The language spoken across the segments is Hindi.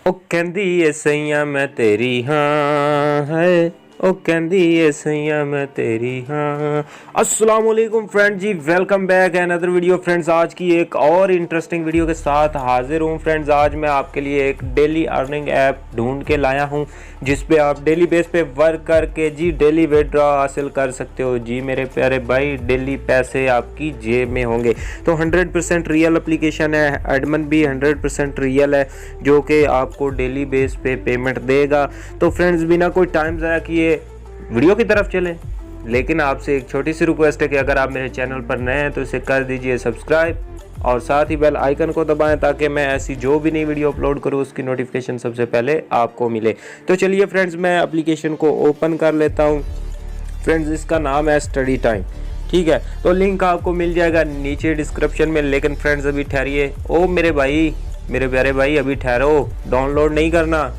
ओ कहंदी ए सैया मैं तेरी हाँ है, ओ कहंदी ए सैया मैं तेरी हाँ। अस्सलाम वालेकुम फ्रेंड जी, welcome back another video friends. आज की एक और इंटरेस्टिंग वीडियो के साथ हाजिर हूँ फ्रेंड्स। आज मैं आपके लिए एक डेली अर्निंग ऐप ढूंढ के लाया हूँ जिस पे आप डेली बेस पे वर्क करके जी डेली विड्रॉ हासिल कर सकते हो। जी मेरे प्यारे भाई, डेली पैसे आपकी जेब में होंगे। तो 100% रियल एप्लीकेशन है, एडमिन भी 100% रियल है जो कि आपको डेली बेस पे पेमेंट देगा। तो फ्रेंड्स बिना कोई टाइम ज़ाया किए वीडियो की तरफ चलें, लेकिन आपसे एक छोटी सी रिक्वेस्ट है कि अगर आप मेरे चैनल पर नए हैं तो इसे कर दीजिए सब्सक्राइब और साथ ही बेल आइकन को दबाएं ताकि मैं ऐसी जो भी नई वीडियो अपलोड करूं उसकी नोटिफिकेशन सबसे पहले आपको मिले। तो चलिए फ्रेंड्स, मैं एप्लीकेशन को ओपन कर लेता हूं। फ्रेंड्स इसका नाम है स्टडी टाइम, ठीक है। तो लिंक आपको मिल जाएगा नीचे डिस्क्रिप्शन में। लेकिन फ्रेंड्स अभी ठहरिए, ओ मेरे भाई, मेरे प्यारे भाई, अभी ठहरो, डाउनलोड नहीं करना।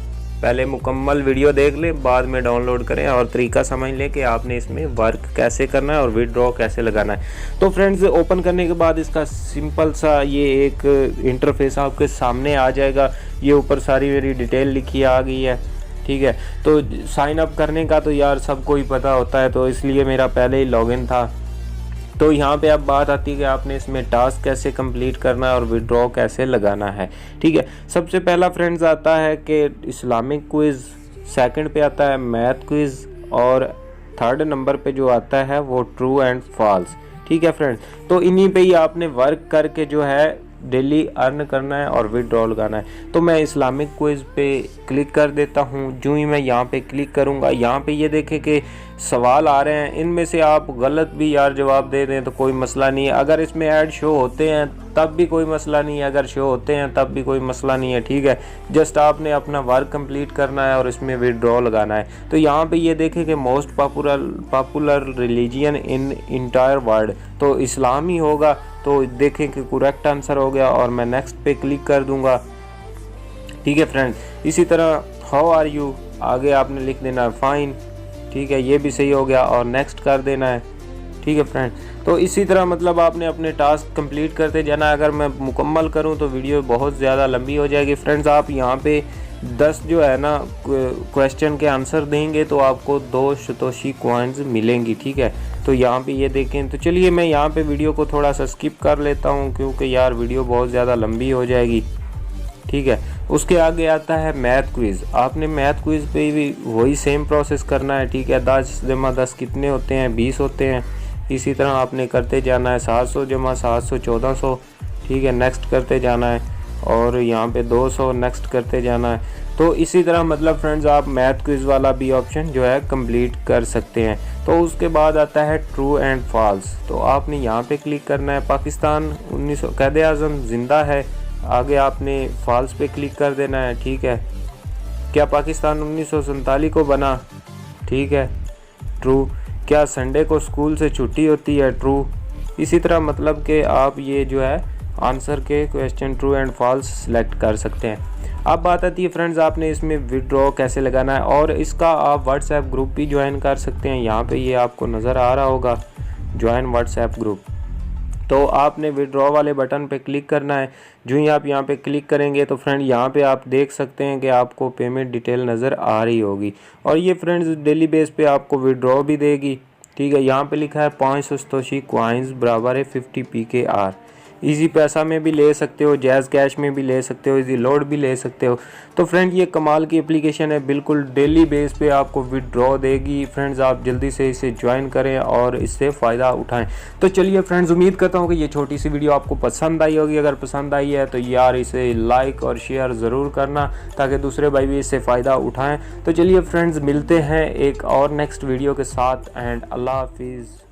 पहले मुकम्मल वीडियो देख लें, बाद में डाउनलोड करें और तरीका समझ लें कि आपने इसमें वर्क कैसे करना है और विड्रॉ कैसे लगाना है। तो फ्रेंड्स ओपन करने के बाद इसका सिंपल सा ये एक इंटरफेस आपके सामने आ जाएगा। ये ऊपर सारी मेरी डिटेल लिखी आ गई है, ठीक है। तो साइन अप करने का तो यार सबको ही पता होता है, तो इसलिए मेरा पहले ही लॉगिन था। तो यहाँ पे अब बात आती है कि आपने इसमें टास्क कैसे कंप्लीट करना है और विड्रॉ कैसे लगाना है, ठीक है। सबसे पहला फ्रेंड्स आता है कि इस्लामिक क्विज़, सेकंड पे आता है मैथ क्विज़ और थर्ड नंबर पे जो आता है वो ट्रू एंड फॉल्स, ठीक है फ्रेंड्स। तो इन्हीं पे ही आपने वर्क करके जो है डेली अर्न करना है और विड्रॉ लगाना है। तो मैं इस्लामिक क्विज़ पे क्लिक कर देता हूँ। जो ही मैं यहाँ पे क्लिक करूँगा, यहाँ पे ये देखें कि सवाल आ रहे हैं, इनमें से आप गलत भी यार जवाब दे दें तो कोई मसला नहीं है। अगर इसमें ऐड शो होते हैं तब भी कोई मसला नहीं है, अगर शो होते हैं तब भी कोई मसला नहीं है, ठीक है। जस्ट आपने अपना वर्क कंप्लीट करना है और इसमें विड्रॉ लगाना है। तो यहाँ पे ये देखें कि मोस्ट पॉपुलर रिलीजियन इन इंटायर वर्ल्ड, तो इस्लाम ही होगा। तो देखें कि करेक्ट आंसर हो गया और मैं नेक्स्ट पे क्लिक कर दूंगा, ठीक है फ्रेंड्स। इसी तरह हाउ आर यू, आगे आपने लिख देना है फाइन, ठीक है, ये भी सही हो गया और नेक्स्ट कर देना है, ठीक है फ्रेंड। तो इसी तरह मतलब आपने अपने टास्क कंप्लीट करते जाना। अगर मैं मुकम्मल करूं तो वीडियो बहुत ज़्यादा लंबी हो जाएगी फ्रेंड्स। आप यहाँ पे 10 जो है ना क्वेश्चन के आंसर देंगे तो आपको 2 शतोशी कॉइन्स मिलेंगी, ठीक है। तो यहाँ पे ये देखें। तो चलिए मैं यहाँ पे वीडियो को थोड़ा सा स्किप कर लेता हूँ क्योंकि यार वीडियो बहुत ज़्यादा लंबी हो जाएगी, ठीक है। उसके आगे आता है मैथ क्विज़। आपने मैथ क्विज़ पे भी वही सेम प्रोसेस करना है, ठीक है। 10 जमा 10 कितने होते हैं, 20 होते हैं। इसी तरह आपने करते जाना है। 700 जमा 700 1400, ठीक है, नेक्स्ट करते जाना है। और यहाँ पे 200 नेक्स्ट करते जाना है। तो इसी तरह मतलब फ्रेंड्स आप मैथ क्विज़ वाला भी ऑप्शन जो है कंप्लीट कर सकते हैं। तो उसके बाद आता है ट्रू एंड फॉल्स। तो आपने यहाँ पे क्लिक करना है। पाकिस्तान 1900 क़ायद आज़म जिंदा है, आगे आपने फॉल्स पे क्लिक कर देना है, ठीक है। क्या पाकिस्तान 1947 को बना, ठीक है, ट्रू। क्या संडे को स्कूल से छुट्टी होती है, ट्रू। इसी तरह मतलब कि आप ये जो है आंसर के question true and false select कर सकते हैं। अब बात आती है फ्रेंड्स आपने इसमें विड्रॉ कैसे लगाना है और इसका आप व्हाट्सएप ग्रुप भी ज्वाइन कर सकते हैं। यहाँ पे ये आपको नज़र आ रहा होगा, ज्वाइन व्हाट्सएप ग्रुप। तो आपने विड्रॉ वाले बटन पे क्लिक करना है। जो ही आप यहाँ पे क्लिक करेंगे तो फ्रेंड यहाँ पे आप देख सकते हैं कि आपको पेमेंट डिटेल नज़र आ रही होगी और ये फ्रेंड्स डेली बेस पे आपको विड्रॉ भी देगी, ठीक है। यहाँ पे लिखा है 5 शतोशी कॉइन्स बराबर है 50 PKR। इजी पैसा में भी ले सकते हो, जैज़ कैश में भी ले सकते हो, इजी लोड भी ले सकते हो। तो फ्रेंड ये कमाल की एप्लीकेशन है, बिल्कुल डेली बेस पे आपको विड्रॉ देगी। फ्रेंड्स आप जल्दी से इसे ज्वाइन करें और इससे फ़ायदा उठाएं। तो चलिए फ्रेंड्स, उम्मीद करता हूँ कि ये छोटी सी वीडियो आपको पसंद आई होगी। अगर पसंद आई है तो यार इसे लाइक और शेयर ज़रूर करना ताकि दूसरे भाई भी इससे फ़ायदा उठाएँ। तो चलिए फ्रेंड्स, मिलते हैं एक और नेक्स्ट वीडियो के साथ एंड अल्लाह हाफिज़।